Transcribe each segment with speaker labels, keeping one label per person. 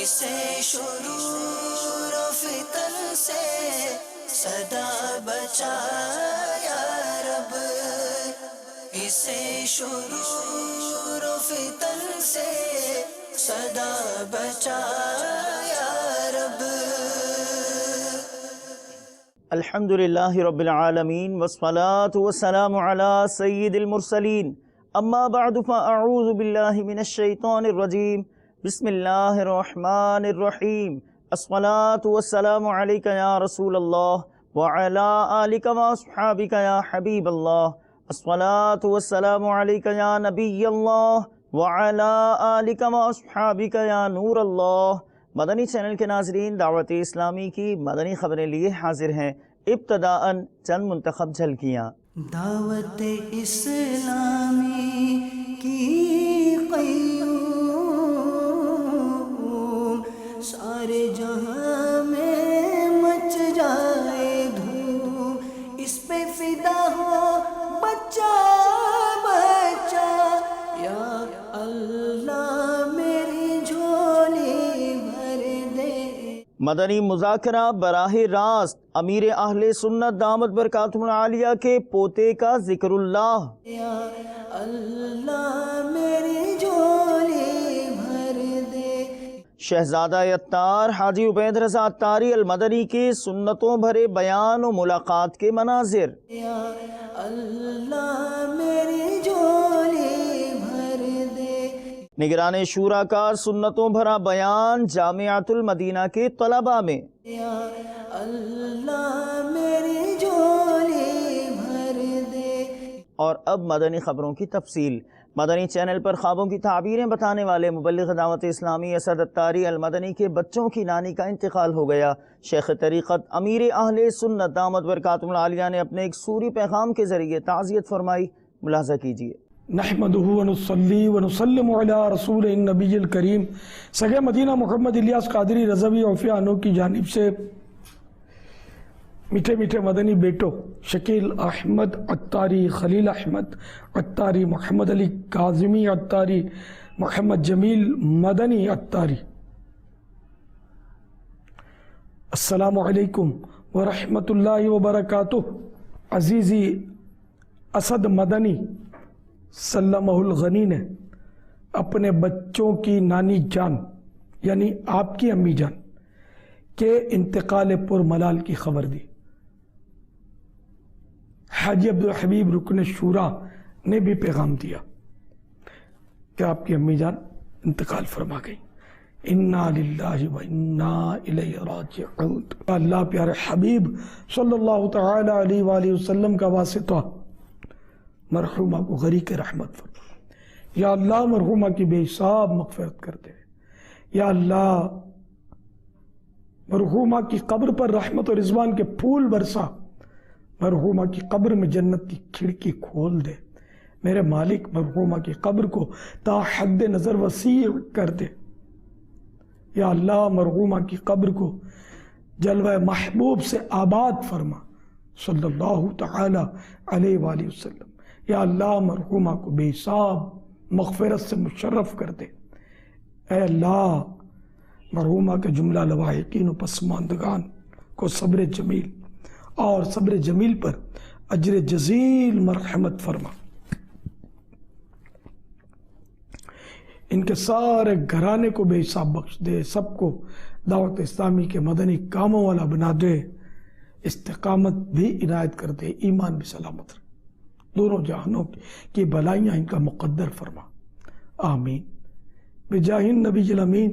Speaker 1: اسے شرور و فتن سے صدا بچا یا رب، اسے شرور و فتن سے صدا بچا یا رب۔
Speaker 2: الحمدللہ رب العالمین والصلاة والسلام علی سید المرسلین، اما بعد فاعوذ باللہ من الشیطان الرجیم، بسم اللہ الرحمن الرحیم۔ الصلاة والسلام علیکہ یا رسول اللہ وعلی آلک واصحابک یا حبیب اللہ۔ الصلاة والسلام علیکہ یا نبی اللہ وعلی آلک واصحابک یا نور اللہ۔ مدنی چینل کے ناظرین، دعوت اسلامی کی مدنی خبریں لیے حاضر ہیں۔ ابتداءً چند منتخب جھلکیاں۔
Speaker 1: دعوت اسلامی کی قیوم سارے جہاں میں مچ جائے دھوم، اس پہ فدا ہو بچہ بچہ، یا اللہ میری جھولی بھر دے۔
Speaker 2: مدنی مذاکرہ براہ راست امیر اہل سنت دامت برکاتہم العالیہ کے پوتے کا ذکر اللہ۔
Speaker 1: یا اللہ میری جھولی بھر دے۔
Speaker 2: شہزادہ عطار حاجی عبید رضا عطاری المدنی کے سنتوں بھرے بیان و ملاقات کے مناظر۔
Speaker 1: یا اللہ میری جھولی بھر دے۔
Speaker 2: نگران شورا کا سنتوں بھرا بیان جامعۃ المدینہ کے طلباء میں۔
Speaker 1: یا اللہ میری جھولی بھر دے۔
Speaker 2: اور اب مدنی خبروں کی تفصیل۔ مدنی چینل پر خوابوں کی تعبیریں بتانے والے مبلغ دعوت اسلامی اسد عطاری المدنی کے بچوں کی نانی کا انتقال ہو گیا۔ شیخ طریقت امیر اہل سنت دامت برکاتہم العالیہ نے اپنے ایک سوری پیغام کے ذریعے تعزیت فرمائی، ملاحظہ کیجیے۔
Speaker 3: نحمدہ ونصلی ونسلم علی رسول النبی الکریم۔ سگے مدینہ محمد الیاس قادری رضوی عفیہ عنہ کی جانب سے میٹھے میٹھے مدنی بیٹوں شکیل احمد عطاری، خلیل احمد عطاری، محمد علی کاظمی عطاری، محمد جمیل مدنی عطاری، السلام علیکم ورحمۃ اللہ وبرکاتہ۔ عزیزی اسد مدنی سلمہ الغنی نے اپنے بچوں کی نانی جان یعنی آپ کی امی جان کے انتقال پر ملال کی خبر دی۔ حاجی عبدالحبیب رکن شورا نے بھی پیغام دیا کہ آپ کی امی جان انتقال فرما گئی۔ انا للہ و انا الیہ راجعون۔ اللہ پیارے حبیب صلی اللہ تعالی علیہ وآلہ وسلم کا واسطہ مرحومہ کو غریق رحمت فرما۔ یا اللہ مرحومہ کی بے حساب مغفرت کر دے۔ یا اللہ مرحومہ کی قبر پر رحمت و رضوان کے پھول برسا، مرحومہ کی قبر میں جنت کی کھڑکی کھول دے۔ میرے مالک مرحومہ کی قبر کو تا حد نظر وسیع کر دے۔ یا اللہ مرحومہ کی قبر کو جلوہ محبوب سے آباد فرما صلی اللہ تعالی علیہ وآلہ وسلم۔ یا اللہ مرحومہ کو بے حساب مغفرت سے مشرف کر دے۔ اے اللہ مرحومہ کے جملہ لواحقین و پسماندگان کو صبر جمیل اور صبر جمیل پر اجر جزیل مرحمت فرما۔ ان کے سارے گھرانے کو بے حساب بخش دے، سب کو دعوت اسلامی کے مدنی کاموں والا بنا دے، استقامت بھی عنایت کر دے، ایمان بھی سلامت رکھ، دونوں جہانوں کی بلائیاں ان کا مقدر فرما، آمین۔ بجاہ النبی الامین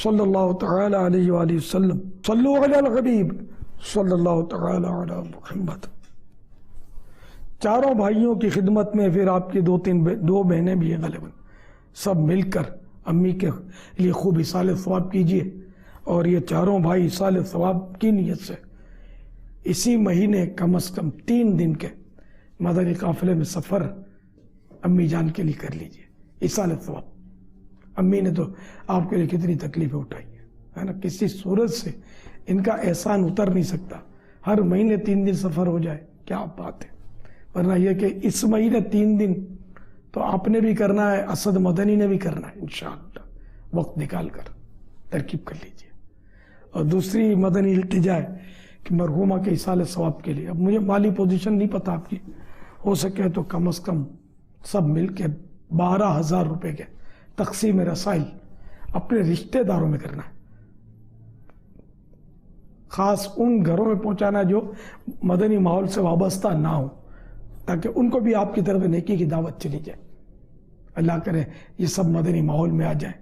Speaker 3: صلی اللہ تعالی علیہ وآلہ وسلم۔ صلو علی الحبیب صلی اللہ تعالی علی محمد۔ چاروں بھائیوں کی خدمت میں پھر آپ کی دو بہنیں بھی ہیں غالباً، سب مل کر امی کے لیے خوب ایصال ثواب کیجیے، اور یہ چاروں بھائی ایصال ثواب کی نیت سے اسی مہینے کم از کم 3 دن کے مدنی قافلے میں سفر امی جان کے لیے کر لیجیے، ایصال ثواب۔ امی نے تو آپ کے لیے کتنی تکلیفیں اٹھائی ہے نا، کسی صورت سے ان کا احسان اتر نہیں سکتا۔ ہر مہینے 3 دن سفر ہو جائے، کیا بات ہے، ورنہ یہ کہ اس مہینے 3 دن تو آپ نے بھی کرنا ہے، اسد مدنی نے بھی کرنا ہے انشاءاللہ، وقت نکال کر۔ ترکیب کر لیجئے. اور دوسری مدنی التجا ہے کہ مرحومہ کے ایصال ثواب کے لیے، اب مجھے مالی پوزیشن نہیں پتہ آپ کی، ہو سکے تو کم از کم سب مل کے 12,000 روپے کے تقسیم رسائل اپنے رشتہ داروں میں کرنا ہے، خاص ان گھروں میں پہنچانا جو مدنی ماحول سے وابستہ نہ ہو، تاکہ ان کو بھی آپ کی طرف نیکی کی دعوت چلی جائے. اللہ کرے یہ سب مدنی ماحول میں آ جائیں.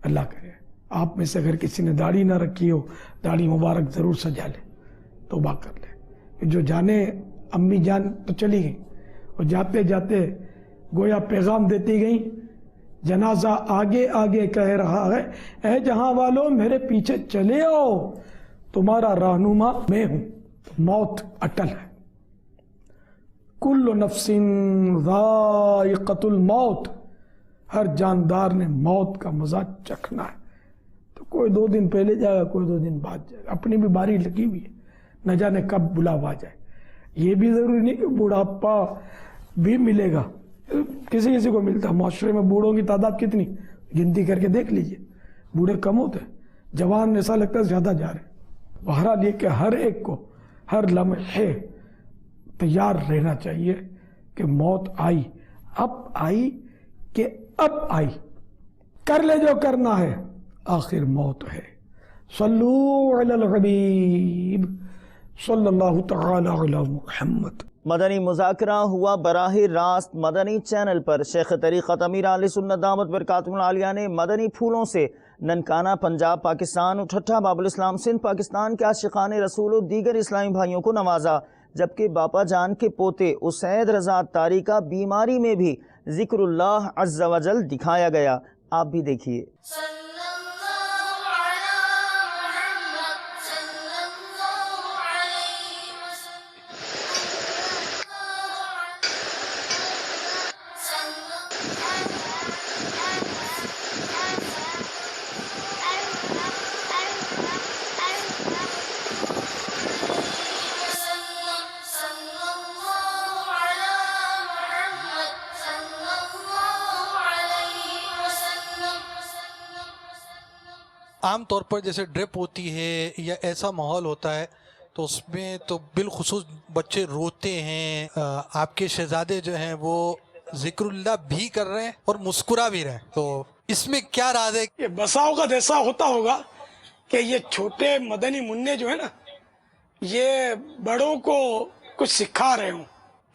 Speaker 3: اللہ کرے آپ میں سے اگر کسی نے داڑھی نہ رکھی ہو، داڑھی مبارک ضرور سجا لے، توبہ کر لے. جو جانے امی جان تو چلی گئی، اور جاتے جاتے گویا پیغام دیتی گئیں، جنازہ آگے آگے کہہ رہا ہے اے جہاں والوں میرے پیچھے چلے آؤ، تمہارا رہنما میں ہوں. موت اٹل ہے. کل نفس ذائقۃ الموت، ہر جاندار نے موت کا مزہ چکھنا ہے. تو کوئی 2 دن پہلے جائے گا، کوئی 2 دن بعد جائے گا. اپنی بھی باری لگی ہوئی ہے، نہ جانے کب بلاوا جائے. یہ بھی ضروری نہیں کہ بڑھاپا بھی ملے گا، کسی کسی کو ملتا. معاشرے میں بوڑھوں کی تعداد کتنی، گنتی کر کے دیکھ لیجئے، بوڑھے کم ہوتے ہیں، جوان ایسا لگتا ہے زیادہ جا رہے ہیں. بہرحال یہ کہ ہر ایک کو ہر لمحے تیار رہنا چاہیے کہ موت آئی، اب آئی کہ اب آئی، کر لے جو کرنا ہے، آخر موت ہے. صلو علی الحبیب صلی اللہ تعالی علی محمد.
Speaker 2: مدنی مذاکرہ ہوا براہ راست مدنی چینل پر. شیخ طریقت امیر اہل سنت دامت برکاتہم العالیہ نے مدنی پھولوں سے ننکانہ پنجاب پاکستان، اٹھٹھا باب الاسلام سندھ پاکستان کے عاشقان رسول و دیگر اسلامی بھائیوں کو نوازا، جبکہ باپا جان کے پوتے اسید رضا اتاری کا بیماری میں بھی ذکر اللہ عز و جل دکھایا گیا. آپ بھی دیکھیے.
Speaker 4: عام طور پر جیسے ڈرپ ہوتی ہے یا ایسا ماحول ہوتا ہے تو اس میں تو بالخصوص بچے روتے ہیں. آپ کے شہزادے جو ہیں وہ ذکر اللہ بھی کر رہے ہیں اور مسکرا بھی رہے ہیں، تو اس میں کیا راز ہے؟
Speaker 3: یہ بسا اوقات ایسا ہوتا ہوگا کہ یہ چھوٹے مدنی منع جو ہے نا، یہ بڑوں کو کچھ سکھا رہے ہوں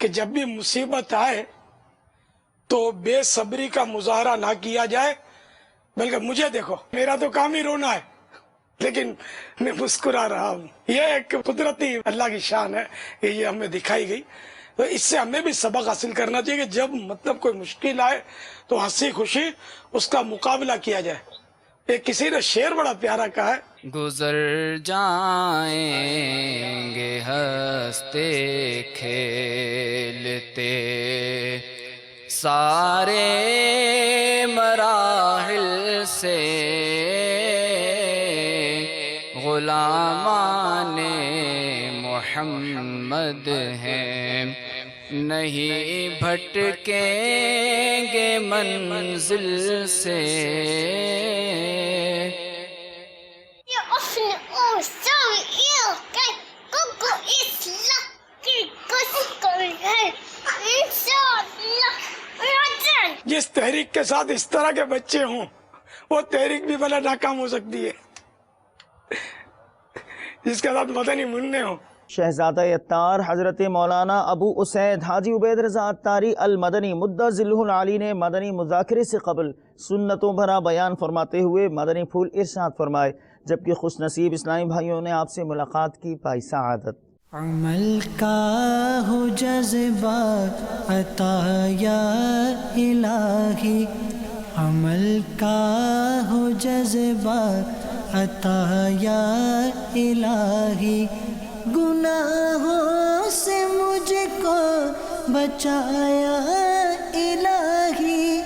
Speaker 3: کہ جب بھی مصیبت آئے تو بے صبری کا مظاہرہ نہ کیا جائے، بلکہ مجھے دیکھو، میرا تو کام ہی رونا ہے لیکن میں مسکرا رہا ہوں. یہ ایک قدرتی اللہ کی شان ہے کہ یہ ہمیں دکھائی گئی. تو اس سے ہمیں بھی سبق حاصل کرنا چاہیے کہ جب مطلب کوئی مشکل آئے تو ہنسی خوشی اس کا مقابلہ کیا جائے. ایک کسی نے شعر بڑا پیارا کہا ہے،
Speaker 5: گزر جائیں گے ہنستے کھیلتے سارے مراحل سے، غلامان محمد ہیں نہیں بھٹکیں گے منزل سے.
Speaker 3: جس تحریک کے ساتھ اس طرح کے بچے ہوں وہ تحریک بھی بلا ناکام ہو سکتی ہے، جس کے ساتھ مدنی منع ہوں.
Speaker 2: شہزادہ اتار حضرت مولانا ابو اسید حاجی عبید رضا اتاری المدنی مدہ ذلہ العالی نے مدنی مذاکرے سے قبل سنتوں بھرا بیان فرماتے ہوئے مدنی پھول ارشاد فرمائے، جبکہ خوش نصیب اسلامی بھائیوں نے آپ سے ملاقات کی پائی سعادت.
Speaker 1: عمل کا ہو جذبہ عطا یا الہی، عمل کا ہو جذبہ عطا یا الہی، گناہوں سے مجھ کو بچایا الہی،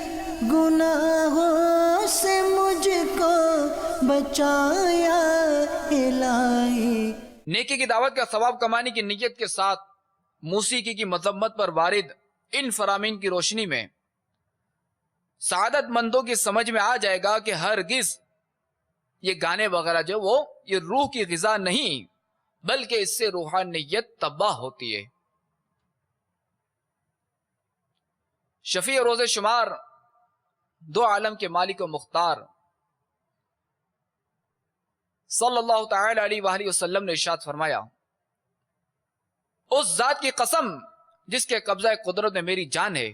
Speaker 1: گناہوں سے مجھ کو بچایا الہی.
Speaker 5: نیکی کی دعوت کا ثواب کمانے کی نیت کے ساتھ موسیقی کی مذمت پر وارد ان فرامین کی روشنی میں سعادت مندوں کی سمجھ میں آ جائے گا کہ ہرگز یہ گانے وغیرہ جو وہ یہ روح کی غذا نہیں، بلکہ اس سے روحانیت تباہ ہوتی ہے۔ شفیع روز شمار دو عالم کے مالک و مختار صلی اللہ تعالی علیہ وآلہ وسلم نے ارشاد فرمایا، اس ذات کی قسم جس کے قبضہ قدرت میں میری جان ہے،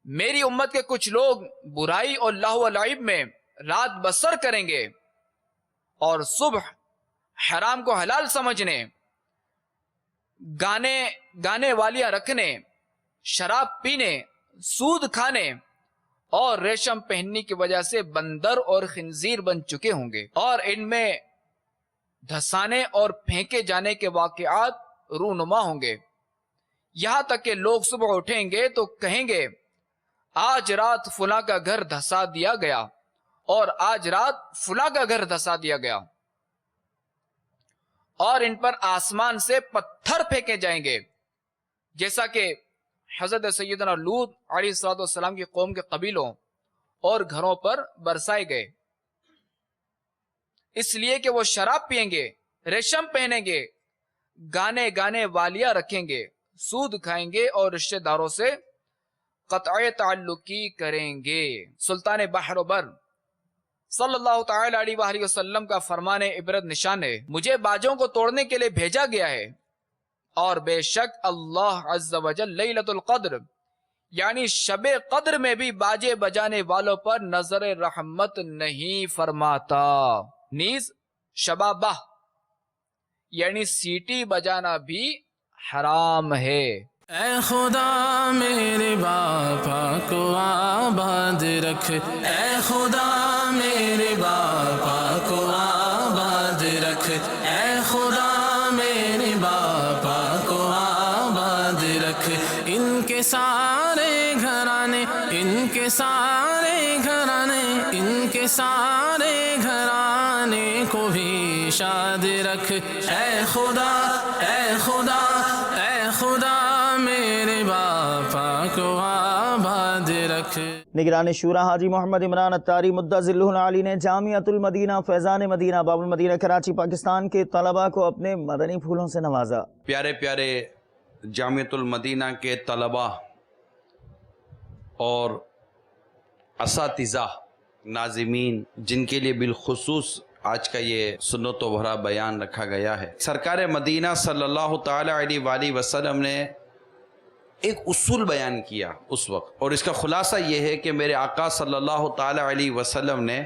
Speaker 5: میری امت کے کچھ لوگ برائی اور لہو و لعب میں رات بسر کریں گے اور صبح حرام کو حلال سمجھنے، گانے والیاں رکھنے، شراب پینے، سود کھانے اور ریشم پہننے کی وجہ سے بندر اور خنزیر بن چکے ہوں گے، اور ان میں دھسانے اور پھینکے جانے کے واقعات رونما ہوں گے، یہاں تک کہ لوگ صبح اٹھیں گے تو کہیں گے آج رات فلاں کا گھر دھسا دیا گیا اور آج رات فلاں کا گھر دھسا دیا گیا، اور ان پر آسمان سے پتھر پھینکے جائیں گے، جیسا کہ حضرت سیدنا لوط علیہ السلام کی قوم کے قبیلوں اور گھروں پر برسائے گئے، اس لیے کہ وہ شراب پئیں گے، ریشم پہنیں گے، گانے والیاں رکھیں گے، سود کھائیں گے اور رشتہ داروں سے قطع تعلقی کریں گے۔ سلطان بحر و بر صلی اللہ تعالی علیہ وآلہ وسلم کا فرمان عبرت نشان ہے، مجھے باجوں کو توڑنے کے لیے بھیجا گیا ہے، اور بے شک اللہ عز و جل لیلۃ القدر یعنی شب قدر میں بھی باجے بجانے والوں پر نظر رحمت نہیں فرماتا، نیز شبابہ یعنی سیٹی بجانا بھی حرام ہے۔
Speaker 6: اے خدا میرے باپا کو آباد رکھ، اے خدا میرے باپا کو آباد رکھ، اے خدا میرے باپا کو آباد رکھ، ان کے سارے گھرانے، ان کے سارے گھرانے، ان کے سارے گھرانے کو بھی شاد رکھ، اے خدا، اے خدا، اے خدا میرے باپا کو آباد رکھ۔
Speaker 2: نگران شورا حاجی محمد عمران اتاری مدہ ذلہ العالی نے جامعۃ المدینہ فیضان مدینہ باب المدینہ کراچی پاکستان کے طلباء کو اپنے مدنی پھولوں سے نوازا۔
Speaker 7: پیارے پیارے جامعۃ المدینہ کے طلباء اور اساتذہ ناظمین، جن کے لیے بالخصوص آج کا یہ سنت و بھرا بیان رکھا گیا ہے، سرکار مدینہ صلی اللہ تعالی علیہ وآلہ وسلم نے ایک اصول بیان کیا اس وقت، اور اس کا خلاصہ یہ ہے کہ میرے آقا صلی اللہ تعالی علیہ وسلم نے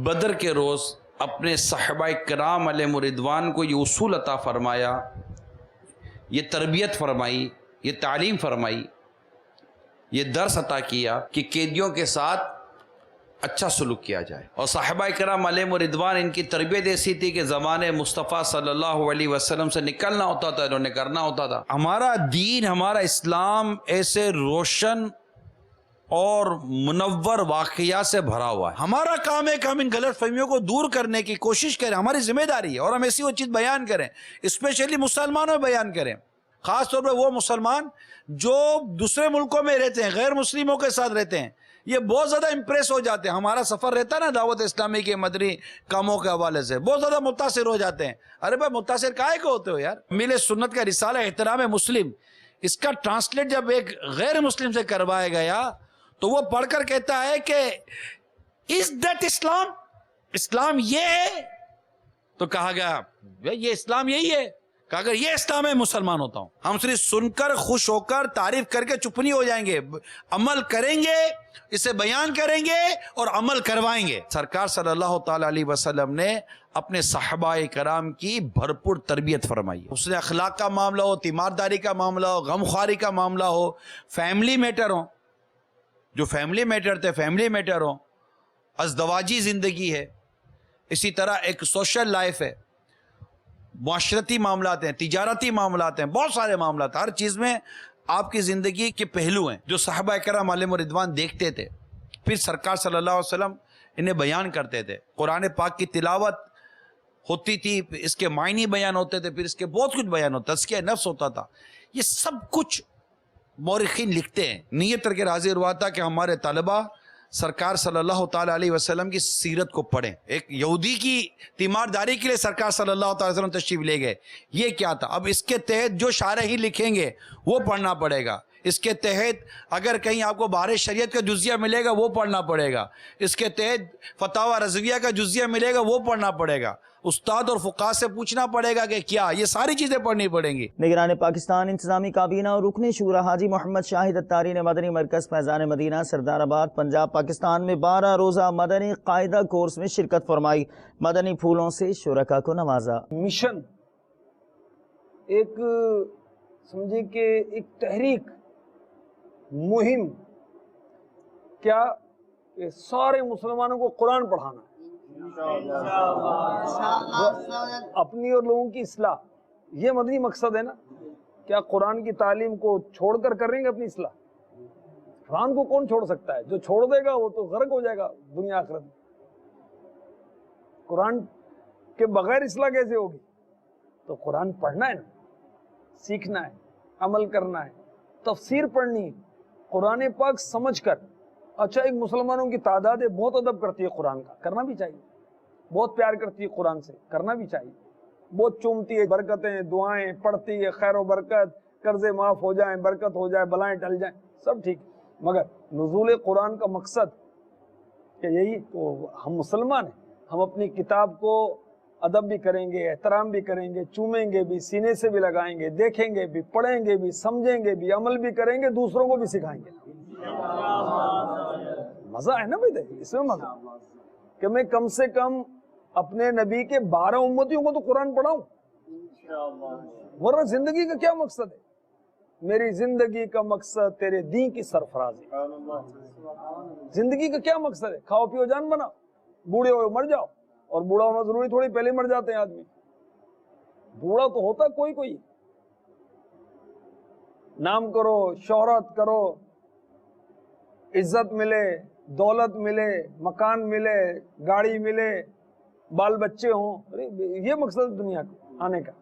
Speaker 7: بدر کے روز اپنے صحابہ کرام علیہ رضوان کو یہ اصول عطا فرمایا، یہ تربیت فرمائی، یہ تعلیم فرمائی، یہ درس عطا کیا کہ قیدیوں کے ساتھ اچھا سلوک کیا جائے، اور صحابہ کرام علیہ رضوان ان کی تربیت ایسی تھی کہ زمانے مصطفیٰ صلی اللہ علیہ وسلم سے نکلنا ہوتا تھا، انہوں نے کرنا ہوتا تھا۔ ہمارا دین، ہمارا اسلام ایسے روشن اور منور واقعات سے بھرا ہوا ہے۔ ہمارا کام ہے کہ ہم ان غلط فہمیوں کو دور کرنے کی کوشش کریں، ہماری ذمہ داری ہے، اور ہم ایسی وہ چیز بیان کریں، اسپیشلی مسلمانوں میں بیان کریں، خاص طور پہ وہ مسلمان جو دوسرے ملکوں میں رہتے ہیں، غیر مسلموں کے ساتھ رہتے ہیں، یہ بہت زیادہ امپریس ہو جاتے ہیں۔ ہمارا سفر رہتا ہے نا دعوت اسلامی کے مدنی کاموں کے حوالے سے، بہت زیادہ متاثر ہو جاتے ہیں۔ ارے بھائی متاثر کائے کو ہوتے ہو یار؟ میل سنت کا رسالہ احترام مسلم، اس کا ٹرانسلیٹ جب ایک غیر مسلم سے کروایا گیا تو وہ پڑھ کر کہتا ہے کہ is that اسلام؟ اسلام یہ ہے؟ تو کہا گیا یہ اسلام یہی ہے، کہ اگر یہ اسلام ہے مسلمان ہوتا ہوں۔ ہم صرف سن کر خوش ہو کر تعریف کر کے چپ نہیں ہو جائیں گے، عمل کریں گے، اسے بیان کریں گے اور عمل کروائیں گے۔ سرکار صلی اللہ تعالی علیہ وسلم نے اپنے صحابہ کرام کی بھرپور تربیت فرمائی، حسن اخلاق کا معاملہ ہو، تیمارداری کا معاملہ ہو، غمخواری کا معاملہ ہو، فیملی میٹر ہو، جو فیملی میٹر تھے فیملی میٹر ہو، ازدواجی زندگی ہے، اسی طرح ایک سوشل لائف ہے، معاشرتی معاملات ہیں، تجارتی معاملات ہیں، بہت سارے معاملات، ہر چیز میں آپ کی زندگی کے پہلو ہیں جو صحابہ کرام علیہ رضوان دیکھتے تھے، پھر سرکار صلی اللہ علیہ وسلم انہیں بیان کرتے تھے۔ قرآن پاک کی تلاوت ہوتی تھی، اس کے معنی بیان ہوتے تھے، پھر اس کے بہت کچھ بیان ہوتا، تزکیہ نفس ہوتا تھا، یہ سب کچھ مورخین لکھتے ہیں۔ نیت کر کے حاضر ہوا تھا کہ ہمارے طلبہ سرکار صلی اللہ تعالیٰ علیہ وسلم کی سیرت کو پڑھیں. ایک یہودی کی تیمارداری کے لیے سرکار صلی اللہ تعالیٰ علیہ وسلم تشریف لے گئے. یہ کیا تھا؟ اب اس کے تحت جو شارحین لکھیں گے وہ پڑھنا پڑے گا. اس کے تحت اگر کہیں آپ کو بہار شریعت کا جزیہ ملے گا وہ پڑھنا پڑے گا. اس کے تحت فتاوی رضویہ کا جزیہ ملے گا وہ پڑھنا پڑے گا. استاد اور فقہاء سے پوچھنا پڑے گا کہ کیا، یہ ساری چیزیں پڑھنی پڑیں گی.
Speaker 2: نگران پاکستان انتظامی کابینہ اور رکن شورا حاجی محمد شاہد اتاری نے مدنی مرکز فیضان مدینہ سردار آباد پنجاب پاکستان میں 12 روزہ مدنی قاعدہ کورس میں شرکت فرمائی. مدنی پھولوں سے شرکاء کو نوازا.
Speaker 8: مشن ایک سمجھے کہ ایک تحریک مہم کیا کہ سارے مسلمانوں کو قرآن پڑھانا، اپنی اور لوگوں کی اصلاح. یہ مدنی مقصد ہے نا. کیا قرآن کی تعلیم کو چھوڑ کر کریں گے اپنی اصلاح؟ قرآن کو کون چھوڑ سکتا ہے؟ جو چھوڑ دے گا وہ تو غرق ہو جائے گا دنیا آخرت میں. قرآن کے بغیر اصلاح کیسے ہوگی؟ تو قرآن پڑھنا ہے نا، سیکھنا ہے، عمل کرنا ہے، تفسیر پڑھنی ہے، قرآن پاک سمجھ کر. اچھا، ایک مسلمانوں کی تعداد ہے بہت ادب کرتی ہے قرآن کا، کرنا بھی چاہیے. بہت پیار کرتی ہے قرآن سے، کرنا بھی چاہیے. بہت چومتی ہے، برکتیں دعائیں پڑھتی ہے، خیر و برکت، قرضے معاف ہو جائیں، برکت ہو جائے، بلائیں ٹل جائیں، سب ٹھیک. مگر نزول قرآن کا مقصد کہ یہی تو ہم مسلمان ہیں، ہم اپنی کتاب کو ادب بھی کریں گے، احترام بھی کریں گے، چومیں گے بھی، سینے سے بھی لگائیں گے، دیکھیں گے بھی، پڑھیں گے بھی، سمجھیں گے بھی، عمل بھی کریں گے، دوسروں کو بھی سکھائیں گے. مزہ ہے نا بھائی، اس میں مزہ کہ میں کم سے کم اپنے نبی کے 12 امتیوں کو تو قرآن پڑھاؤں. ورنہ زندگی کا کیا مقصد ہے؟ میری زندگی کا مقصد تیرے دین کی سرفرازی. زندگی کا کیا مقصد ہے؟ کھاؤ پیو جان بناؤ، بوڑھے ہو مر جاؤ. اور بوڑھا ہونا ضروری تھوڑی، پہلے مر جاتے ہیں آدمی. بوڑھا تو ہوتا کوئی نام کرو، شہرت کرو، عزت ملے، دولت ملے، مکان ملے، گاڑی ملے، بال بچے ہوں. یہ مقصد دنیا کا آنے کا.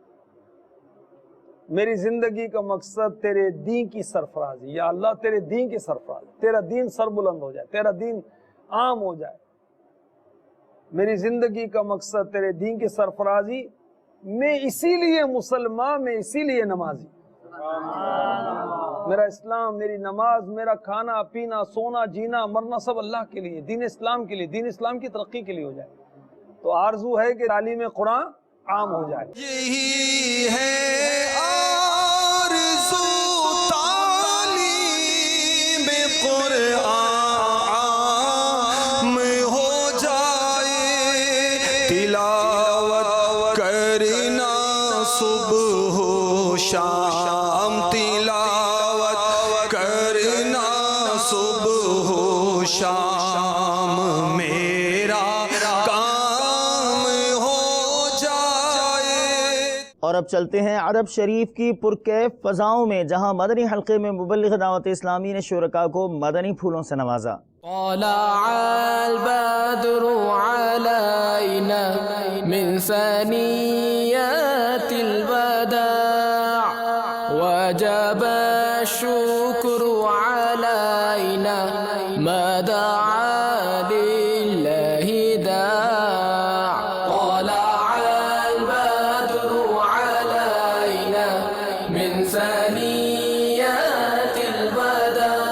Speaker 8: میری زندگی کا مقصد تیرے دین کی سرفرازی. یا اللہ تیرے دین کی سرفرازی، تیرا دین سر بلند ہو جائے، تیرا دین عام ہو جائے. میری زندگی کا مقصد تیرے دین کی سرفرازی. میں اسی لیے مسلمان، میں اسی لیے نمازی. میرا اسلام، میری نماز، میرا کھانا پینا، سونا جینا مرنا سب اللہ کے لیے، دین اسلام کے لیے، دین اسلام کی ترقی کے لیے ہو جائے. تو آرزو ہے کہ تعلیم قرآن عام ہو جائے.
Speaker 6: یہی ہے آرزو، تعلیم قرآن عام ہو جائے. تلاوت کرنا صبح و شام، تلاوت کرنا صبح و شام، میرا کام ہو جائے.
Speaker 2: اور اب چلتے ہیں عرب شریف کی پرکیف فضاؤں میں، جہاں مدنی حلقے میں مبلغ دعوت اسلامی نے شرکاء کو مدنی پھولوں سے نوازا.
Speaker 6: طلع البدر علينا من ثنيات الوداع، وجب الشكر علينا ما دعا لله داع. طلع البدر علينا من ثنيات الوداع.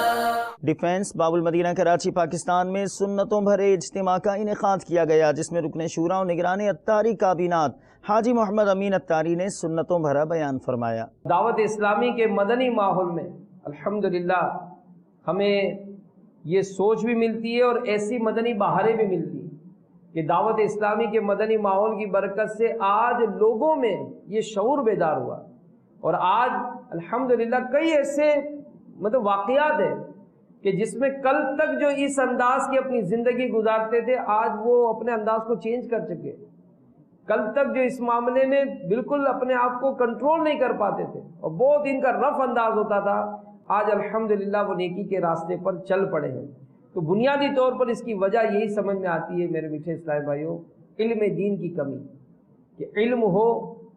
Speaker 2: ڈیفنس باب المدینہ کراچی پاکستان میں سنتوں بھرے اجتماع کا انعقاد کیا گیا، جس میں رکن شورا و نگران اتاری کابینات حاجی محمد امین اتاری نے سنتوں بھرا بیان فرمایا.
Speaker 9: دعوت اسلامی کے مدنی ماحول میں الحمدللہ ہمیں یہ سوچ بھی ملتی ہے اور ایسی مدنی بہاریں بھی ملتی ہیں کہ دعوت اسلامی کے مدنی ماحول کی برکت سے آج لوگوں میں یہ شعور بیدار ہوا. اور آج الحمدللہ کئی ایسے واقعات ہیں کہ جس میں کل تک جو اس انداز کی اپنی زندگی گزارتے تھے، آج وہ اپنے انداز کو چینج کر چکے. کل تک جو اس معاملے میں بالکل اپنے آپ کو کنٹرول نہیں کر پاتے تھے اور بہت ان کا رف انداز ہوتا تھا، آج الحمدللہ وہ نیکی کے راستے پر چل پڑے ہیں. تو بنیادی طور پر اس کی وجہ یہی سمجھ میں آتی ہے میرے میٹھے اسلامی بھائیوں، علم دین کی کمی. کہ علم ہو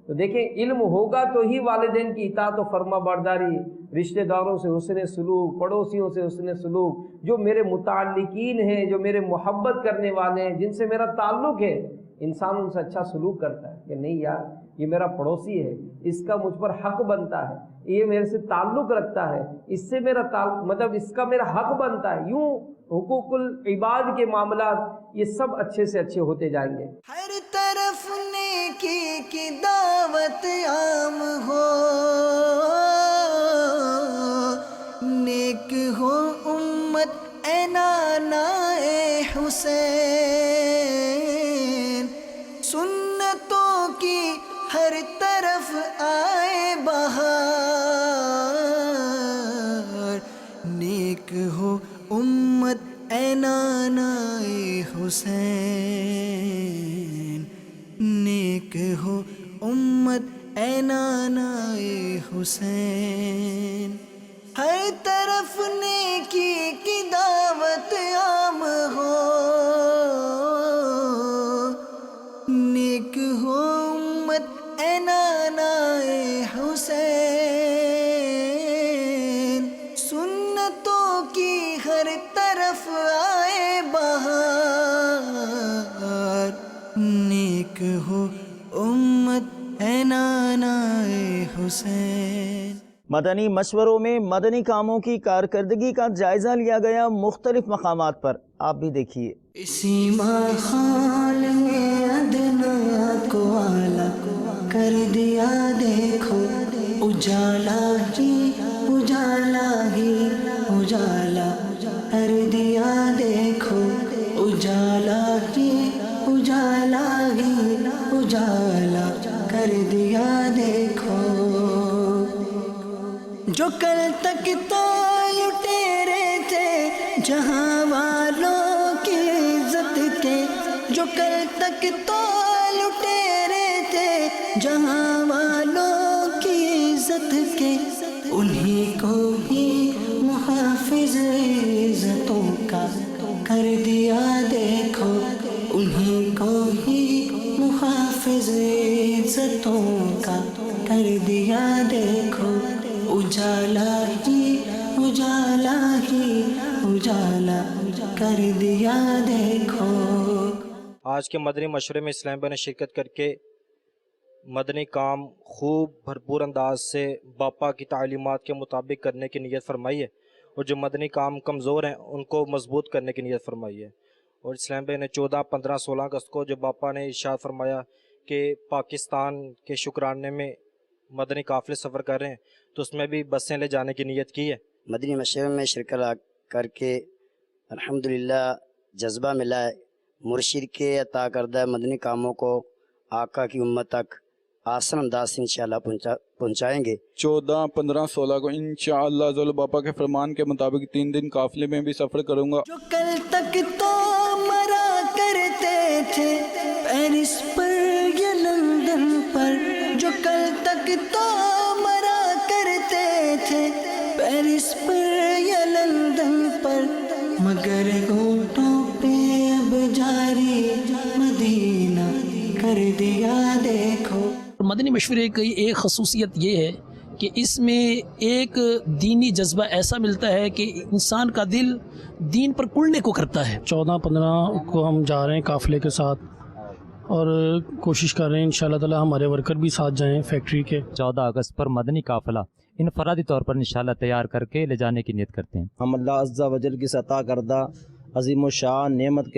Speaker 9: تو دیکھیں علم ہوگا تو ہی والدین کی اطاعت و فرما برداری، رشتہ داروں سے حسن سلوک، پڑوسیوں سے حسن سلوک، جو میرے متعلقین ہیں، جو میرے محبت کرنے والے ہیں، جن سے میرا تعلق ہے، انسان ان سے اچھا سلوک کرتا ہے کہ نہیں یار یہ میرا پڑوسی ہے، اس کا مجھ پر حق بنتا ہے، یہ میرے سے تعلق رکھتا ہے، اس سے میرا تعلق مطلب اس کا میرا حق بنتا ہے. یوں حقوق العباد کے معاملات یہ سب اچھے سے اچھے ہوتے جائیں گے.
Speaker 1: ہر طرف نیکی کی دعوت عام ہو، نیک ہو امت اے نانا اے حسین، سنتوں کی ہر طرف آئے بہار، نیک ہو امت اے نانا اے حسین، نیک ہو امت اے نانا اے حسین. ہر طرف نیکی کی دعوت عام ہو، نیک ہو امت اے نانا اے حسین، سنتوں کی ہر طرف آئے بہار، نیک ہو امت اے نانا اے حسین.
Speaker 2: مدنی مشوروں میں مدنی کاموں کی کارکردگی کا جائزہ لیا گیا مختلف مقامات پر. آپ بھی دیکھیے.
Speaker 1: اسی ماحول میں ادنا کو اعلیٰ کر دیا، دیکھو اجالا ہی اجالا ہی اجالا کر دیا، دیکھو اجالا ہی اجالا ہی اجالا کر دیا، دیکھو جو کل تک تو لٹیرے تھے جہاں والوں کی عزت کے، جو کل تک تو لٹیرے تھے جہاں والوں کی عزت کے، انہی کو ہی محافظ عزتوں کا کر دیا، دیکھو انہی کو ہی محافظ عزتوں کا کر دیا، دیکھو اجالا ہی اجالا ہی اجالا کر دیا، دیکھو.
Speaker 10: آج کے مدنی مشورے میں اسلام بھائی نے شرکت کر کے مدنی کام خوب بھرپور انداز سے باپا کی تعلیمات کے مطابق کرنے کی نیت فرمائی ہے، اور جو مدنی کام کمزور ہیں ان کو مضبوط کرنے کی نیت فرمائی ہے. اور اسلام بھائی نے 14، 15، 16 اگست کو جو باپا نے ارشاد فرمایا کہ پاکستان کے شکرانے میں مدنی قافلے سفر کر رہے ہیں، تو اس میں بھی بسیں لے جانے کی نیت کی ہے.
Speaker 11: مدنی مشورے میں شرکت کر کے الحمدللہ جذبہ ملا ہے. مرشد کے عطا کردہ مدنی کاموں کو آقا کی امت تک آسان انداز سے انشاءاللہ پہنچائیں گے.
Speaker 12: 14، 15، 16 کو انشاءاللہ ذل باپا کے فرمان کے مطابق 3 دن قافلے میں بھی سفر کروں گا.
Speaker 1: جو کل تک تو مرا کرتے تھے پیرس پر یا لندن پر، جو کل تک تو مرا کرتے تھے پیرس پر یا لندن پر، مگر گھونٹوں پہ اب جاری مدینہ کر دیا، دیکھو.
Speaker 13: مدنی مشورے کی ایک خصوصیت یہ ہے کہ اس میں ایک دینی جذبہ ایسا ملتا ہے کہ انسان کا دل دین پر کڑنے کو کرتا ہے. 14، 15 کو ہم جا رہے ہیں قافلے کے ساتھ، اور کوشش کر رہے ہیں انشاءاللہ تعالی ہمارے ورکر بھی ساتھ جائیں فیکٹری کے.
Speaker 14: 14 اگست پر مدنی قافلہ انفرادی طور پر انشاءاللہ تیار کر کے لے جانے کی نیت کرتے ہیں.
Speaker 15: ہم اللہ عز و جل کی عطا کردہ عظیم الشان نعمت کے